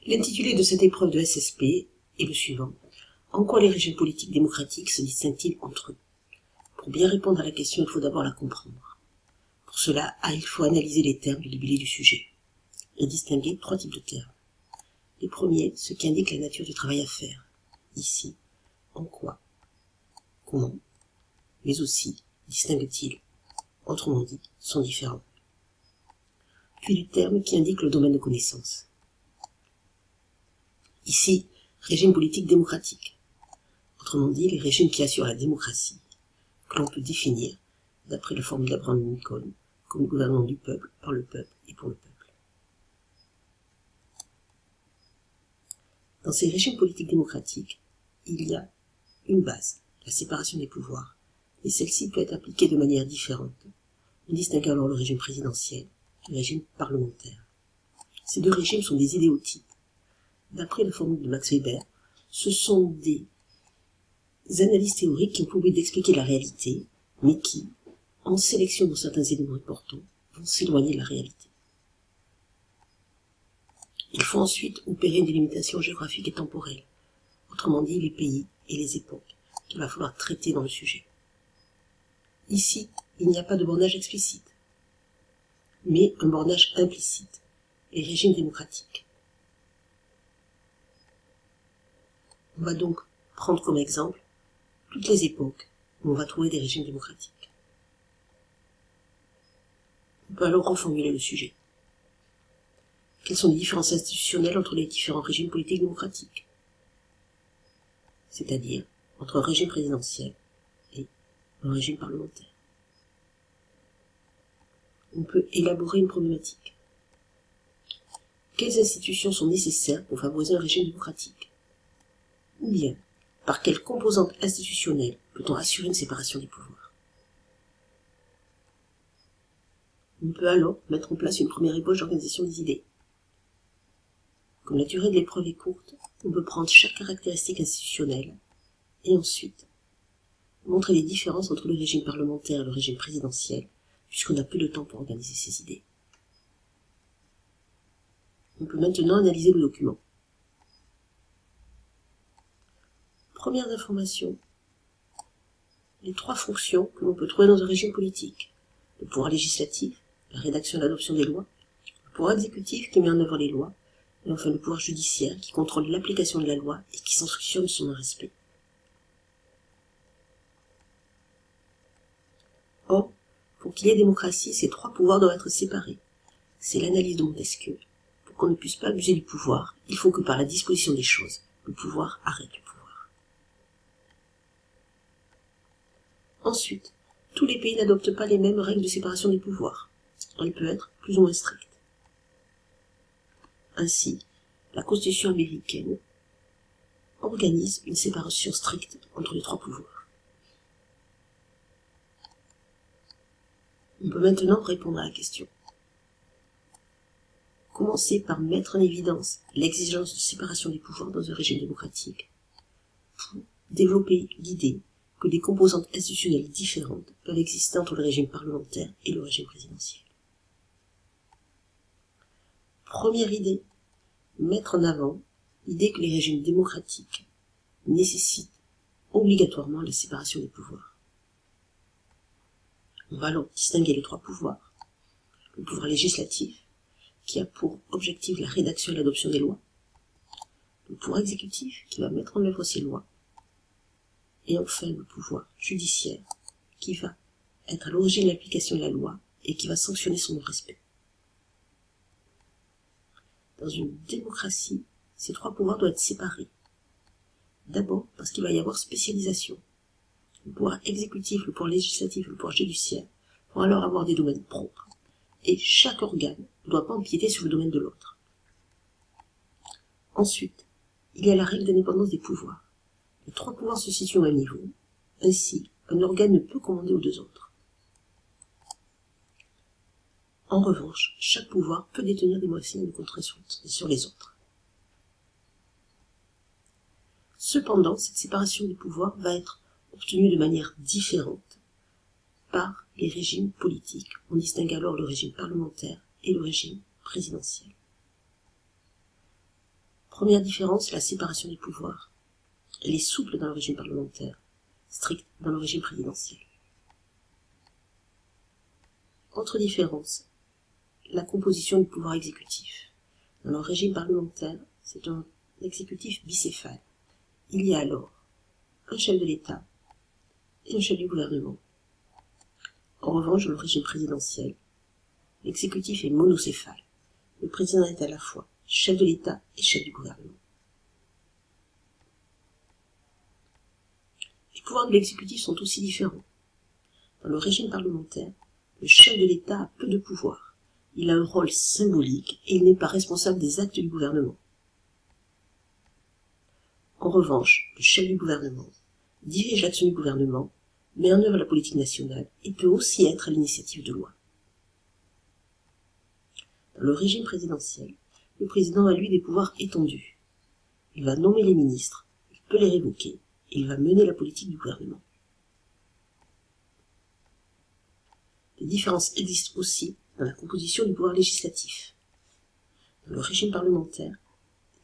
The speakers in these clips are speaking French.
L'intitulé de cette épreuve de SSP est le suivant. En quoi les régimes politiques démocratiques se distinguent-ils entre eux? Pour bien répondre à la question, il faut d'abord la comprendre. Pour cela, il faut analyser les termes du libellé du sujet et distinguer trois types de termes. Les premiers, ceux qui indiquent la nature du travail à faire. Ici, en quoi, comment, mais aussi, distinguent-ils, autrement dit, sont différents. Puis les termes qui indiquent le domaine de connaissance. Ici, régime politique démocratique. Autrement dit, les régimes qui assurent la démocratie, que l'on peut définir, d'après la formule d'Abraham Lincoln, comme le gouvernement du peuple, par le peuple et pour le peuple. Dans ces régimes politiques démocratiques, il y a une base, la séparation des pouvoirs, et celle-ci peut être appliquée de manière différente. On distingue alors le régime présidentiel et le régime parlementaire. Ces deux régimes sont des idéotypes. D'après la formule de Max Weber, ce sont des analyses théoriques qui ont pour but d'expliquer la réalité, mais qui, en sélectionnant certains éléments importants, vont s'éloigner de la réalité. Il faut ensuite opérer une délimitation géographique et temporelle, autrement dit les pays et les époques qu'il va falloir traiter dans le sujet. Ici, il n'y a pas de bornage explicite, mais un bornage implicite, les régimes démocratiques. On va donc prendre comme exemple toutes les époques où on va trouver des régimes démocratiques. On peut alors reformuler le sujet. Quelles sont les différences institutionnelles entre les différents régimes politiques démocratiques? C'est-à-dire entre un régime présidentiel et un régime parlementaire. On peut élaborer une problématique. Quelles institutions sont nécessaires pour favoriser un régime démocratique? Ou bien, par quelle composante institutionnelle peut-on assurer une séparation des pouvoirs? On peut alors mettre en place une première ébauche d'organisation des idées. Comme la durée de l'épreuve est courte, on peut prendre chaque caractéristique institutionnelle et ensuite montrer les différences entre le régime parlementaire et le régime présidentiel, puisqu'on a peu de temps pour organiser ces idées. On peut maintenant analyser le document. Première information, les trois fonctions que l'on peut trouver dans un régime politique. Le pouvoir législatif, la rédaction et l'adoption des lois, le pouvoir exécutif qui met en œuvre les lois, et enfin le pouvoir judiciaire qui contrôle l'application de la loi et qui sanctionne son non-respect. Or, pour qu'il y ait démocratie, ces trois pouvoirs doivent être séparés. C'est l'analyse de Montesquieu. Pour qu'on ne puisse pas abuser du pouvoir, il faut que par la disposition des choses, le pouvoir arrête le pouvoir. Ensuite, tous les pays n'adoptent pas les mêmes règles de séparation des pouvoirs. Elle peut être plus ou moins stricte. Ainsi, la Constitution américaine organise une séparation stricte entre les trois pouvoirs. On peut maintenant répondre à la question. Commencer par mettre en évidence l'exigence de séparation des pouvoirs dans un régime démocratique pour développer l'idée que des composantes institutionnelles différentes peuvent exister entre le régime parlementaire et le régime présidentiel. Première idée, mettre en avant l'idée que les régimes démocratiques nécessitent obligatoirement la séparation des pouvoirs. On va alors distinguer les trois pouvoirs. Le pouvoir législatif, qui a pour objectif la rédaction et l'adoption des lois. Le pouvoir exécutif, qui va mettre en œuvre ces lois. Et enfin le pouvoir judiciaire, qui va être à l'origine de l'application de la loi et qui va sanctionner son non-respect. Dans une démocratie, ces trois pouvoirs doivent être séparés. D'abord parce qu'il va y avoir spécialisation. Le pouvoir exécutif, le pouvoir législatif, le pouvoir judiciaire vont alors avoir des domaines propres, et chaque organe ne doit pas empiéter sur le domaine de l'autre. Ensuite, il y a la règle d'indépendance des pouvoirs. Les trois pouvoirs se situent au même niveau, ainsi un organe ne peut commander aux deux autres. En revanche, chaque pouvoir peut détenir des moyens de contrôle sur les autres. Cependant, cette séparation des pouvoirs va être obtenue de manière différente par les régimes politiques. On distingue alors le régime parlementaire et le régime présidentiel. Première différence, la séparation des pouvoirs. Elle est souple dans le régime parlementaire, stricte dans le régime présidentiel. Autre différence, la composition du pouvoir exécutif. Dans le régime parlementaire, c'est un exécutif bicéphale. Il y a alors un chef de l'État et un chef du gouvernement. En revanche, dans le régime présidentiel, l'exécutif est monocéphale. Le président est à la fois chef de l'État et chef du gouvernement. Les pouvoirs de l'exécutif sont aussi différents. Dans le régime parlementaire, le chef de l'État a peu de pouvoir. Il a un rôle symbolique et il n'est pas responsable des actes du gouvernement. En revanche, le chef du gouvernement dirige l'action du gouvernement, met en œuvre la politique nationale et peut aussi être à l'initiative de lois. Dans le régime présidentiel, le président a lui des pouvoirs étendus. Il va nommer les ministres, il peut les révoquer, et il va mener la politique du gouvernement. Des différences existent aussi dans la composition du pouvoir législatif. Dans le régime parlementaire,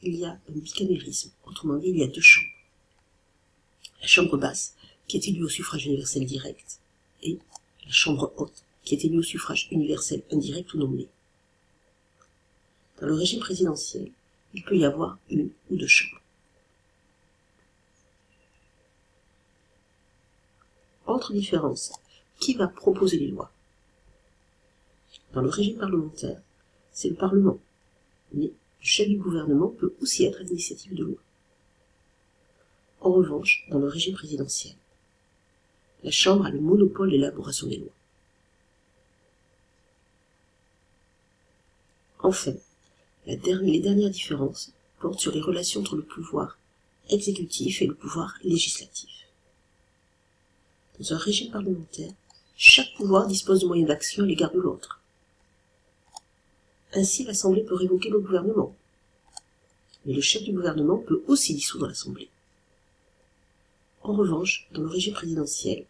il y a un bicamérisme, autrement dit, il y a deux chambres. La chambre basse, qui est élue au suffrage universel direct, et la chambre haute, qui est élue au suffrage universel indirect ou nommé. Dans le régime présidentiel, il peut y avoir une ou deux chambres. Autre différence, qui va proposer les lois? Dans le régime parlementaire, c'est le Parlement, mais le chef du gouvernement peut aussi être à l'initiative de lois. En revanche, dans le régime présidentiel, la Chambre a le monopole de l'élaboration des lois. Enfin, les dernières différences portent sur les relations entre le pouvoir exécutif et le pouvoir législatif. Dans un régime parlementaire, chaque pouvoir dispose de moyens d'action à l'égard de l'autre. Ainsi, l'Assemblée peut révoquer le gouvernement, mais le chef du gouvernement peut aussi dissoudre l'Assemblée. En revanche, dans le régime présidentiel,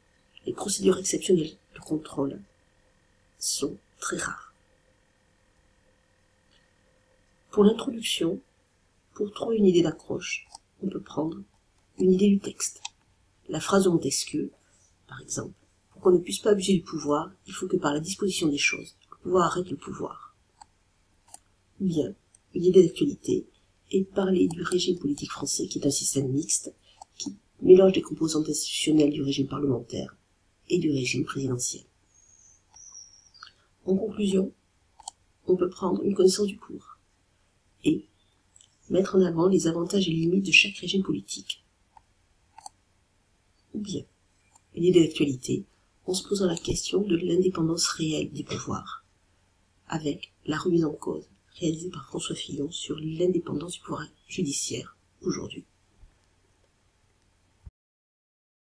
les procédures exceptionnelles de contrôle sont très rares. Pour l'introduction, pour trouver une idée d'accroche, on peut prendre une idée du texte. La phrase de Montesquieu, par exemple, pour qu'on ne puisse pas abuser du pouvoir, il faut que par la disposition des choses, le pouvoir arrête le pouvoir. Ou bien, une idée d'actualité, et parler du régime politique français qui est un système mixte, qui mélange des composantes institutionnelles du régime parlementaire et du régime présidentiel. En conclusion, on peut prendre une connaissance du cours et mettre en avant les avantages et limites de chaque régime politique. Ou bien, une idée d'actualité en se posant la question de l'indépendance réelle des pouvoirs, avec la remise en cause réalisée par François Fillon sur l'indépendance du pouvoir judiciaire aujourd'hui.